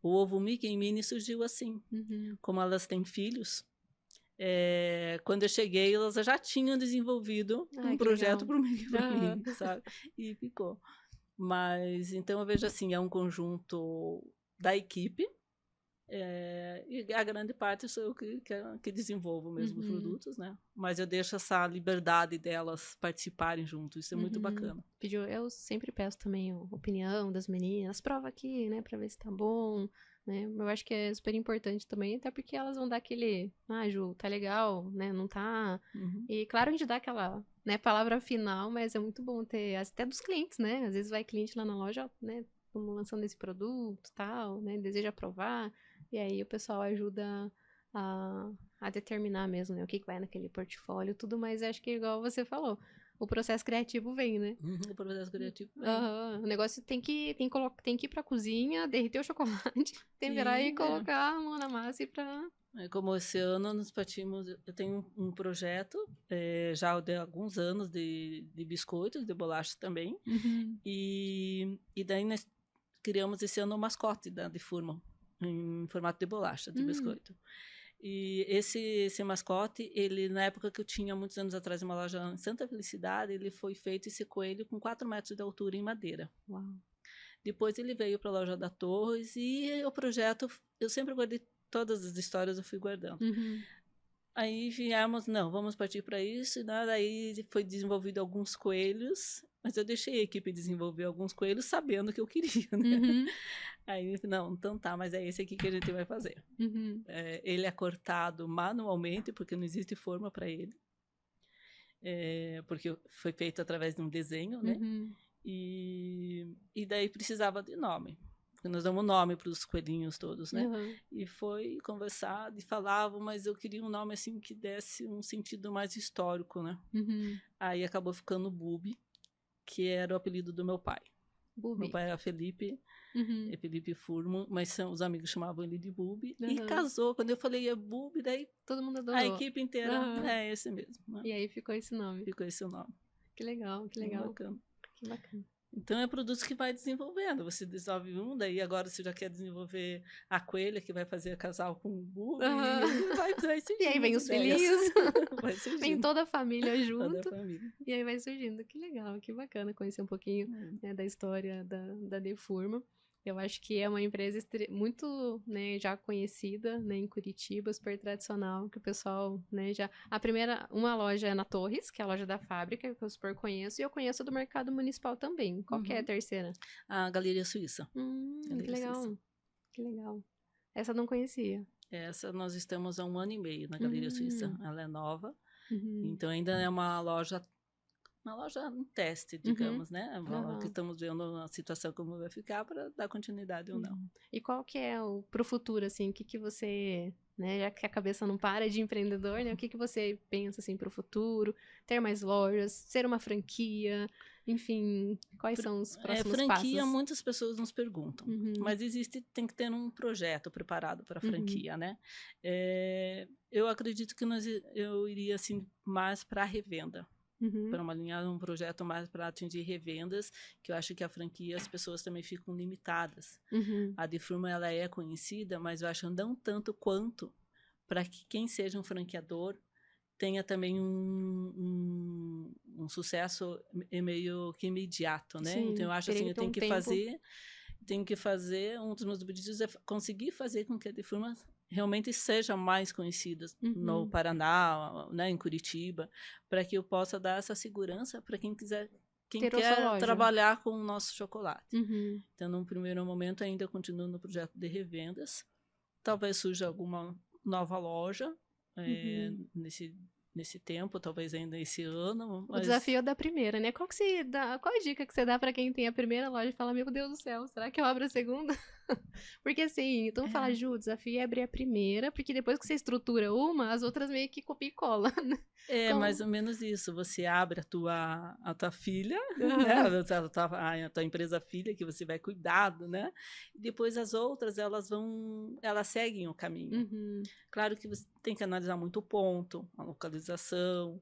O ovo Mickey e Minnie surgiu assim. Como elas têm filhos, quando eu cheguei, elas já tinham desenvolvido um projeto para o Mickey e para Minnie, sabe? E ficou. Mas, então, eu vejo assim, é um conjunto da equipe, e a grande parte sou eu que desenvolvo mesmo os produtos, né? Mas eu deixo essa liberdade delas participarem junto, isso é muito bacana. Eu sempre peço também a opinião das meninas, prova aqui, né, pra ver se tá bom, né? Eu acho que é super importante também, até porque elas vão dar aquele, Ju, tá legal, né, não tá... E claro, a gente dá aquela, né, palavra final, mas é muito bom ter, até dos clientes, né? Às vezes vai cliente lá na loja, né, estamos lançando esse produto, tal, né, deseja provar. E aí o pessoal ajuda a determinar mesmo, né, o que vai naquele portfólio, tudo, mas acho que igual você falou, o processo criativo vem, né? O processo criativo vem. O negócio tem que ir pra cozinha, derreter o chocolate, temperar e colocar a mão na massa e pra... Como esse ano nós partimos, eu tenho um projeto já de alguns anos de biscoitos, de bolacha também, e daí nós criamos esse ano o mascote da Defurman, em formato de bolacha, de biscoito. E esse mascote, ele na época que eu tinha, muitos anos atrás, uma loja em Santa Felicidade, ele foi feito esse coelho com 4 metros de altura em madeira. Uau. Depois ele veio para a loja da Torres e o projeto, eu sempre guardei todas as histórias, eu fui guardando. Aí viemos, vamos partir para isso, e daí foi desenvolvido alguns coelhos, mas eu deixei a equipe desenvolver alguns coelhos sabendo que eu queria, né? Aí, não, então tá, mas é esse aqui que a gente vai fazer. Ele é cortado manualmente, porque não existe forma para ele. Porque foi feito através de um desenho, né? E daí precisava de nome. porque nós damos nome para os coelhinhos todos, né? Uhum. E foi conversado e falavam, mas eu queria um nome assim que desse um sentido mais histórico, né? Uhum. Aí acabou ficando Bubi, que era o apelido do meu pai. Meu Bubi. pai era Felipe, Uhum. é Felipe Furman, mas os amigos chamavam ele de Bubi. E Uhum. casou. Quando eu falei é Bubi, daí Todo mundo a adorou. equipe inteira Uhum. é esse mesmo, né? E aí ficou esse nome. Ficou esse o nome. Que legal, que Muito legal. bacana. Que bacana. Então, é produtos que vai desenvolvendo. Você desenvolve um, daí agora você já quer desenvolver a coelha, que vai fazer casal com o Bubi, Uhum. e vai surgindo. E aí vem as os ideias. filhinhos. Vai Vem surgindo. toda a família Toda a junto. família. E aí vai surgindo. Que legal, que bacana conhecer um pouquinho, né, da história da Defurma. Eu acho que é uma empresa muito, né, já conhecida, né, em Curitiba, super tradicional, que o pessoal, né, já... uma loja é na Torres, que é a loja da fábrica, que eu super conheço, e eu conheço do mercado municipal também. Qual que é a terceira? A Galeria Suíça. Que Galeria legal, Suíça. que legal. Essa eu não conhecia. Essa nós estamos há 1 ano e meio na Galeria Suíça. Ela é nova. Então ainda é uma loja em teste, digamos, né? Que estamos vendo a situação como vai ficar para dar continuidade ou não. E qual que é pro futuro, assim, o que você, né, já que a cabeça não para de empreendedor, né, o que você pensa, assim, pro futuro? Ter mais lojas, ser uma franquia, enfim, quais são os próximos franquia, passos? muitas pessoas nos perguntam, mas tem que ter um projeto preparado para a franquia, né? Eu acredito que eu iria, assim, mais para a revenda. Para alinhar um projeto mais para atingir revendas, que eu acho que a franquia as pessoas também ficam limitadas. A Defurma, ela é conhecida, mas eu acho não tanto quanto para que quem seja um franqueador tenha também um sucesso meio que imediato, né? Sim, então eu acho assim, eu tenho que fazer, um dos meus objetivos é conseguir fazer com que a Defurma realmente seja mais conhecida no Paraná, né, em Curitiba, para que eu possa dar essa segurança para quem quer trabalhar com o nosso chocolate. Então, num primeiro momento, ainda continuo no projeto de revendas. Talvez surja alguma nova loja nesse tempo, talvez ainda esse ano. O desafio é da primeira, né? Qual a dica que você dá para quem tem a primeira loja e fala, meu Deus do céu, será que eu abro a segunda? Porque assim, então fala, Ju, o desafio é abrir a primeira, porque depois que você estrutura uma, as outras meio que copia e cola, né? Mais ou menos isso. Você abre a tua filha, né? A tua empresa filha, que você vai cuidado, né? E depois as outras, elas seguem o caminho. Claro que você tem que analisar muito o ponto, a localização,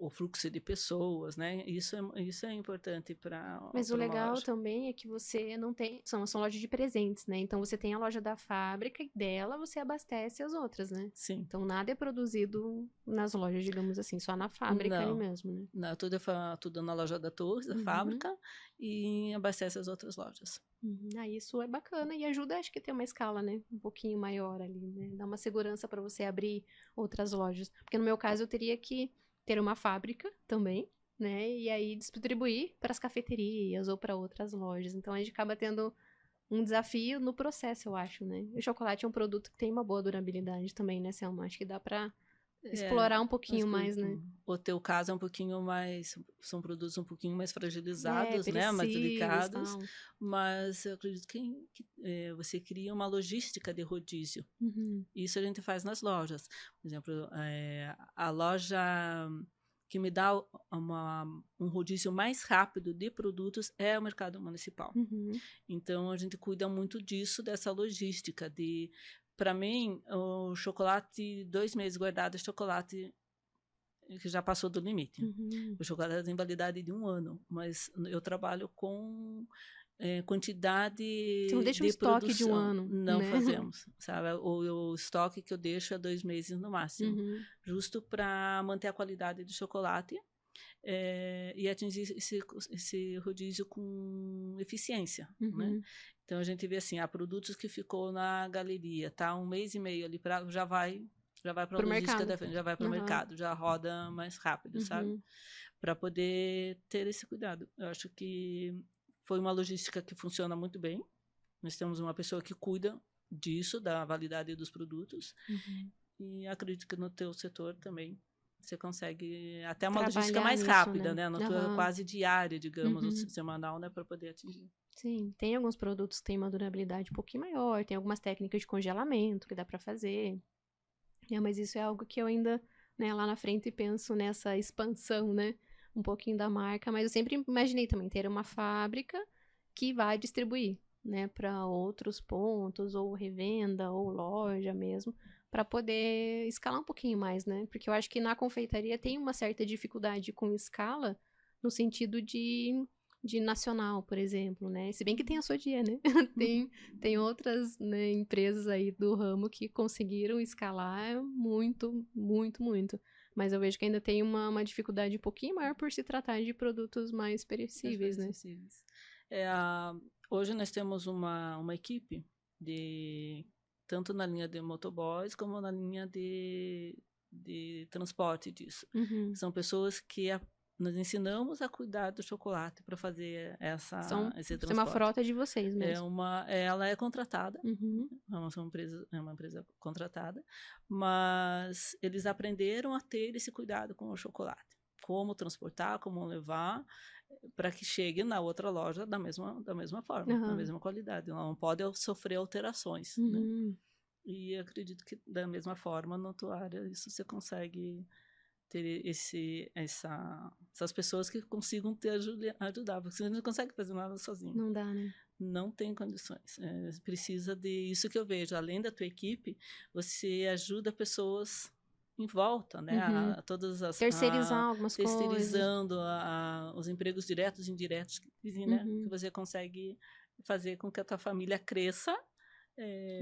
o fluxo de pessoas, né? Isso é importante para Mas o uma legal loja. também é que você não tem... São lojas de presentes, né? Então, você tem a loja da fábrica e dela você abastece as outras, né? Sim. Então, nada é produzido nas lojas, digamos assim, só na fábrica ali mesmo, né? Não, tudo na loja da Torres, da fábrica, e abastece as outras lojas. Isso é bacana e ajuda, acho que, a ter uma escala, né? Um pouquinho maior ali, né? Dá uma segurança para você abrir outras lojas. Porque no meu caso, eu teria que ter uma fábrica também, né? E aí distribuir para as cafeterias ou para outras lojas. Então a gente acaba tendo um desafio no processo, eu acho, né? E o chocolate é um produto que tem uma boa durabilidade também, né, Selma? Acho que dá para explorar um pouquinho mais, né? O teu caso é um pouquinho mais... São produtos um pouquinho mais fragilizados, né? Mais delicados. Tal. Mas eu acredito que você cria uma logística de rodízio. Isso a gente faz nas lojas. Por exemplo, a loja que me dá um rodízio mais rápido de produtos é o mercado municipal. Então, a gente cuida muito disso, dessa logística de... Para mim, o chocolate, 2 meses guardado, é chocolate que já passou do limite. O chocolate tem validade de 1 ano, mas eu trabalho com quantidade Você não deixa de um estoque produção. de 1 ano, Não né? fazemos, sabe? O estoque que eu deixo é 2 meses no máximo, justo para manter a qualidade do chocolate e atingir esse rodízio com eficiência, né? Então, a gente vê assim, há produtos que ficou na galeria, tá 1 mês e meio ali, já vai para a logística da frente, já vai para o mercado, já roda mais rápido, sabe? Para poder ter esse cuidado. Eu acho que foi uma logística que funciona muito bem. Nós temos uma pessoa que cuida disso, da validade dos produtos. E acredito que no teu setor também você consegue até uma logística Trabalhar mais nisso, rápida, né? né? Não Aham. quase diária, digamos, ou Uhum. semanal, né? Para poder atingir. Sim, tem alguns produtos que têm uma durabilidade um pouquinho maior, tem algumas técnicas de congelamento que dá pra fazer. Mas isso é algo que eu ainda, né, lá na frente penso nessa expansão, né? Um pouquinho da marca, mas eu sempre imaginei também ter uma fábrica que vai distribuir, né, para outros pontos, ou revenda, ou loja mesmo, para poder escalar um pouquinho mais, né? Porque eu acho que na confeitaria tem uma certa dificuldade com escala, no sentido de nacional, por exemplo, né? Se bem que tem a Sodier, né? Tem outras, né, empresas aí do ramo que conseguiram escalar muito, muito, muito. Mas eu vejo que ainda tem uma dificuldade um pouquinho maior por se tratar de produtos mais perecíveis, né? Acessíveis. Hoje nós temos uma equipe de tanto na linha de motoboys como na linha de transporte disso. Uhum. São pessoas que nós ensinamos a cuidar do chocolate para fazer esse Tem uma transporte. frota de vocês mesmo. Ela é contratada, Uhum. é uma empresa contratada, mas eles aprenderam a ter esse cuidado com o chocolate. Como transportar, como levar, para que chegue na outra loja da mesma forma, da Aham. mesma qualidade. Ela não pode sofrer alterações, né? Uhum. E acredito que da mesma forma na tua área isso você consegue ter essas pessoas que consigam ajudar, porque você não consegue fazer nada sozinho. Não dá, né? Não tem condições. Precisa de isso que eu vejo. Além da tua equipe, você ajuda pessoas em volta, né? Uhum. Todas Terceirizar algumas coisas. terceirizando os empregos diretos e indiretos né? Que Uhum. você consegue fazer com que a tua família cresça.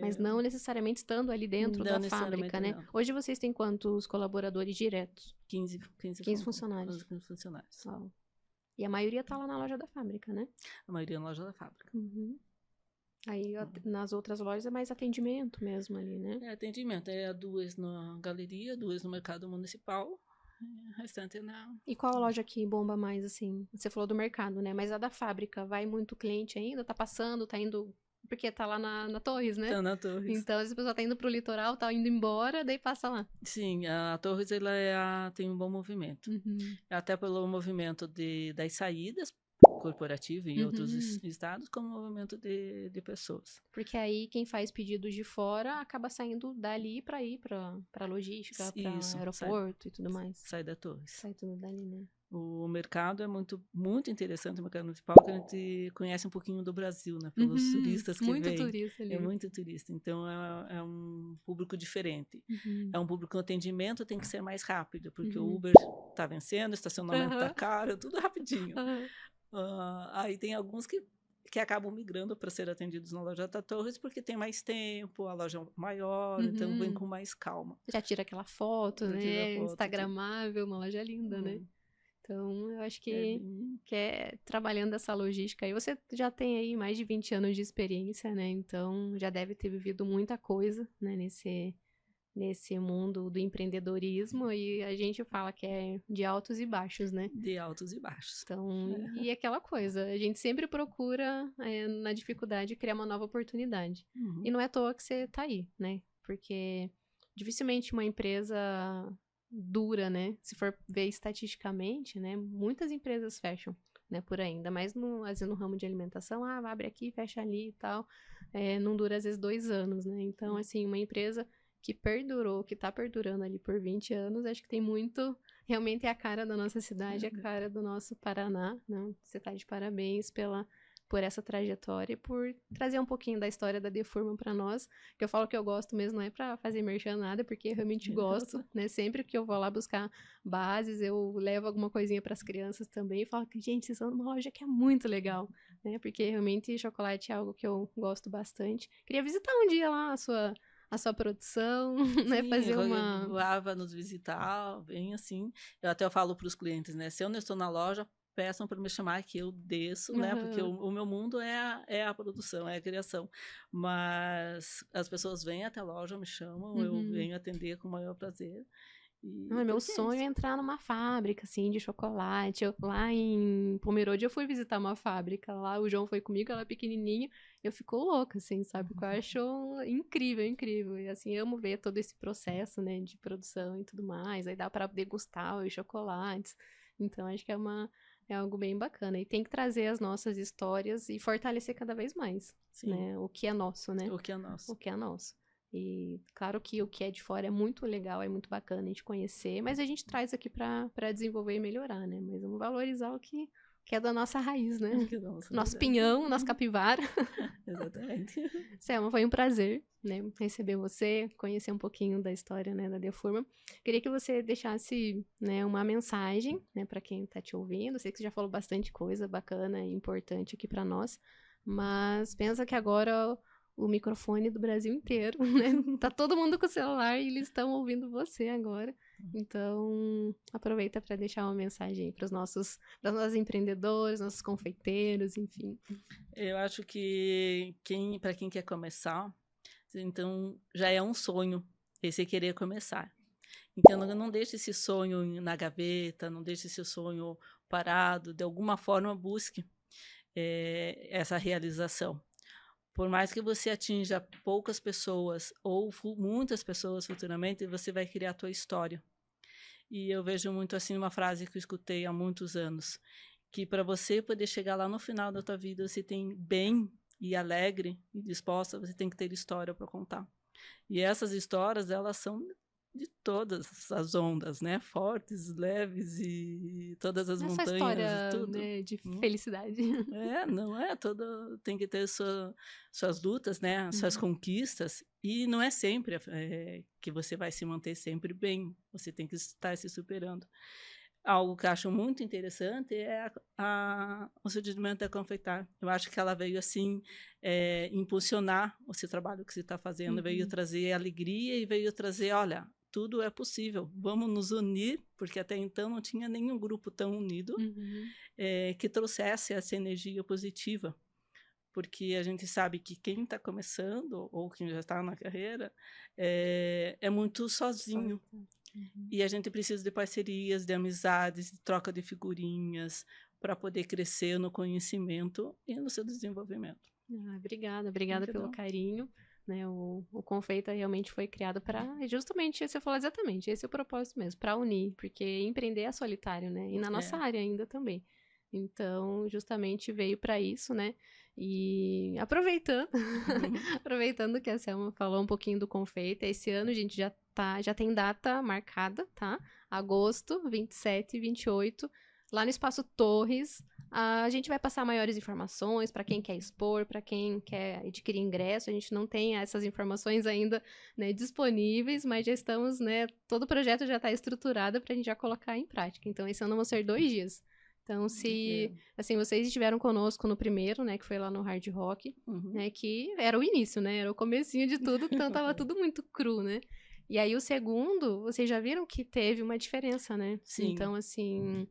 Mas não necessariamente estando ali dentro Não da fábrica, necessariamente né? não. Hoje vocês têm quantos colaboradores diretos? 15 funcionários. 15 funcionários. Uau. E a maioria tá lá na loja da fábrica, né? A maioria na loja da fábrica. Uhum. Aí nas outras lojas é mais atendimento mesmo ali, né? Atendimento. 2 na galeria, 2 no mercado municipal, o restante na. E qual a loja que bomba mais, assim? Você falou do mercado, né? Mas a da fábrica, vai muito cliente ainda? Tá passando, tá indo... Porque tá lá na Torres, né? Tá na Torres. Então, essa pessoa tá indo pro litoral, tá indo embora, daí passa lá. Sim, a Torres tem um bom movimento. Uhum. Até pelo movimento das saídas corporativas em outros Uhum. estados, como movimento de pessoas. Porque aí quem faz pedidos de fora acaba saindo dali pra ir pra logística, pra Isso, aeroporto e tudo mais. sai da Torres. Sai tudo dali, né? O mercado é muito, muito interessante, o mercado municipal, que a gente conhece um pouquinho do Brasil, né? Pelos turistas que Muito vêm. turista ali. É muito turista, então é um público diferente. Uhum. É um público que o atendimento tem que ser mais rápido, porque o Uhum. Uber está vencendo, o estacionamento está caro, tudo rapidinho. Aí tem alguns que acabam migrando para ser atendidos na loja da Torres, porque tem mais tempo, a loja é maior, então vem com mais calma. Já tira aquela foto, Já tira a né? foto, Instagramável, uma loja linda, né? Então, eu acho que trabalhando essa logística aí, você já tem aí mais de 20 anos de experiência, né? Então, já deve ter vivido muita coisa, né? Nesse mundo do empreendedorismo, e a gente fala que é de altos e baixos, né? De altos e baixos. Então, e aquela coisa, a gente sempre procura, na dificuldade, criar uma nova oportunidade. E não é à toa que você tá aí, né? Porque dificilmente uma empresa dura, né? Se for ver estatisticamente, né? Muitas empresas fecham, né? Por aí, ainda mais às vezes no ramo de alimentação, abre aqui, fecha ali e tal. Não dura às vezes 2 anos, né? Então, assim, uma empresa que perdurou, que tá perdurando ali por 20 anos, acho que tem muito... Realmente é a cara da nossa cidade, é a cara do nosso Paraná, né? Você tá de parabéns por essa trajetória e por trazer um pouquinho da história da Defurma para nós, que eu falo que eu gosto mesmo, não é para fazer merchan nada, porque eu realmente gosto, né? Sempre que eu vou lá buscar bases, eu levo alguma coisinha para as crianças também e falo que, gente, vocês são numa loja que é muito legal, né? Porque realmente chocolate é algo que eu gosto bastante. Queria visitar um dia lá a sua produção, né? Sim, Fazer uma... vai nos visitar, bem assim. Eu falo para os clientes, né? Se eu não estou na loja, peçam para me chamar que eu desço, né? Porque o meu mundo é a produção, é a criação. Mas as pessoas vêm até a loja, me chamam, eu venho atender com o maior prazer. Meu sonho é entrar numa fábrica, assim, de chocolate. Lá em Pomerode eu fui visitar uma fábrica lá, o João foi comigo, ela é pequenininha, eu fico louca, assim, sabe? Eu acho incrível, incrível. E, assim, amo ver todo esse processo, né, de produção e tudo mais. Aí dá pra degustar os chocolates. Então, acho que é algo bem bacana. E tem que trazer as nossas histórias e fortalecer cada vez mais, né? O que é nosso, né? O que é nosso. O que é nosso. E claro que o que é de fora é muito legal, é muito bacana a gente conhecer, mas a gente traz aqui pra desenvolver e melhorar, né? Mas vamos valorizar o que é da nossa raiz, né? Nosso pinhão, nosso capivara. Exatamente. Selma, foi um prazer, né, receber você, conhecer um pouquinho da história, né, da Defurma. Queria que você deixasse, né, uma mensagem, né, para quem tá te ouvindo. Sei que você já falou bastante coisa bacana e importante aqui para nós, mas pensa que agora o microfone do Brasil inteiro, né? Tá todo mundo com o celular e eles estão ouvindo você agora. Então, aproveita para deixar uma mensagem para os nossos empreendedores, nossos confeiteiros, enfim. Eu acho que para quem quer começar, então já é um sonho esse querer começar. Então, não deixe esse sonho na gaveta, não deixe esse sonho parado. De alguma forma, busque essa realização. Por mais que você atinja poucas pessoas ou muitas pessoas futuramente, você vai criar a tua história. E eu vejo muito assim uma frase que eu escutei há muitos anos, que para você poder chegar lá no final da tua vida, você tem bem e alegre e disposta, você tem que ter história para contar. E essas histórias, elas são de todas as ondas, né? Fortes, leves e todas as montanhas, história, tudo. Né, de felicidade. Não é todo, tem que ter suas lutas, né? Suas conquistas, e não é sempre que você vai se manter sempre bem. Você tem que estar se superando. Algo que eu acho muito interessante é o surgimento da Confeitar. Eu acho que ela veio assim impulsionar esse trabalho que você está fazendo, veio trazer alegria e veio trazer, olha, tudo é possível, vamos nos unir, porque até então não tinha nenhum grupo tão unido que trouxesse essa energia positiva, porque a gente sabe que quem está começando ou quem já está na carreira é muito sozinho. E a gente precisa de parcerias, de amizades, de troca de figurinhas para poder crescer no conhecimento e no seu desenvolvimento. Obrigada pelo carinho. Né, o Confeita realmente foi criado para justamente, você falou exatamente, esse é o propósito mesmo, para unir, porque empreender é solitário, né? E na nossa área ainda também. Então, justamente veio para isso, né? E aproveitando que a Selma falou um pouquinho do Confeita, esse ano a gente já tem data marcada, tá? Agosto 27 e 28, lá no Espaço Torres. A gente vai passar maiores informações para quem quer expor, para quem quer adquirir ingresso. A gente não tem essas informações ainda, né, disponíveis, mas já estamos, né, todo o projeto já está estruturado para a gente já colocar em prática. Então, esse ano vão ser 2 dias. Então, se assim, vocês estiveram conosco no primeiro, né, que foi lá no Hard Rock, né, que era o início, né, era o comecinho de tudo, então tava tudo muito cru, né. E aí o segundo, vocês já viram que teve uma diferença, né? Sim. Então, assim,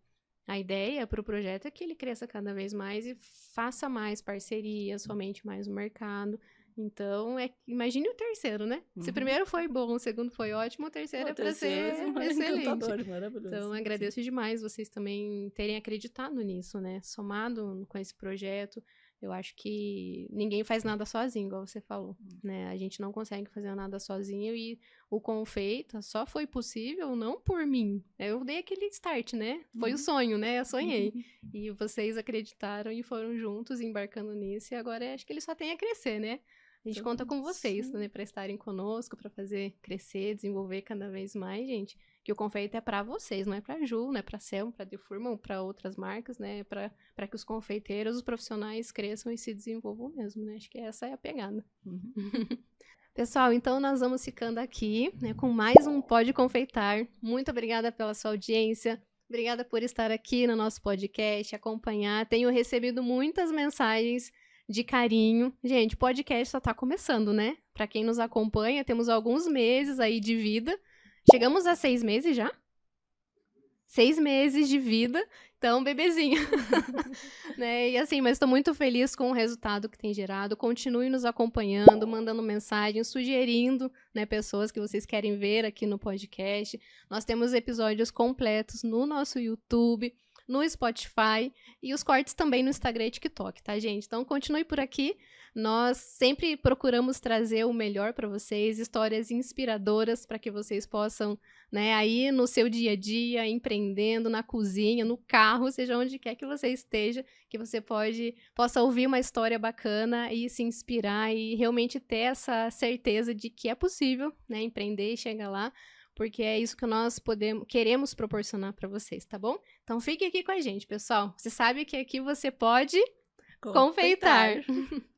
a ideia para o projeto é que ele cresça cada vez mais e faça mais parcerias, somente mais no mercado. Então, imagine o terceiro, né? Se o primeiro foi bom, o segundo foi ótimo, o terceiro é para ser excelente. Maravilhoso. Então, agradeço demais vocês também terem acreditado nisso, né? Somado com esse projeto, eu acho que ninguém faz nada sozinho, igual você falou, né? A gente não consegue fazer nada sozinho e o Confeita só foi possível não por mim. Eu dei aquele start, né? Foi o sonho, né? Eu sonhei. E vocês acreditaram e foram juntos embarcando nisso e agora acho que ele só tem a crescer, né? A gente conta com vocês, né? Para estarem conosco, para fazer crescer, desenvolver cada vez mais, gente. Que o Confeita é para vocês, não é para Ju, não é para Selma, para Defurma ou para outras marcas, né? Para que os confeiteiros, os profissionais cresçam e se desenvolvam mesmo, né? Acho que essa é a pegada. Pessoal, então nós vamos ficando aqui, né, com mais um Pode Confeitar. Muito obrigada pela sua audiência. Obrigada por estar aqui no nosso podcast, acompanhar. Tenho recebido muitas mensagens de carinho. Gente, o podcast só está começando, né? Para quem nos acompanha, temos alguns meses aí de vida. Chegamos a 6 meses já? 6 meses de vida, então bebezinho. Né? E assim, mas estou muito feliz com o resultado que tem gerado. Continue nos acompanhando, mandando mensagens, sugerindo, né, pessoas que vocês querem ver aqui no podcast. Nós temos episódios completos no nosso YouTube, no Spotify e os cortes também no Instagram e TikTok, tá, gente? Então continue por aqui. Nós sempre procuramos trazer o melhor para vocês, histórias inspiradoras para que vocês possam, né, aí no seu dia a dia, empreendendo, na cozinha, no carro, seja onde quer que você esteja, que você possa ouvir uma história bacana e se inspirar e realmente ter essa certeza de que é possível, né, empreender e chegar lá, porque é isso que nós queremos proporcionar para vocês, tá bom? Então fique aqui com a gente, pessoal. Você sabe que aqui você pode confeitar.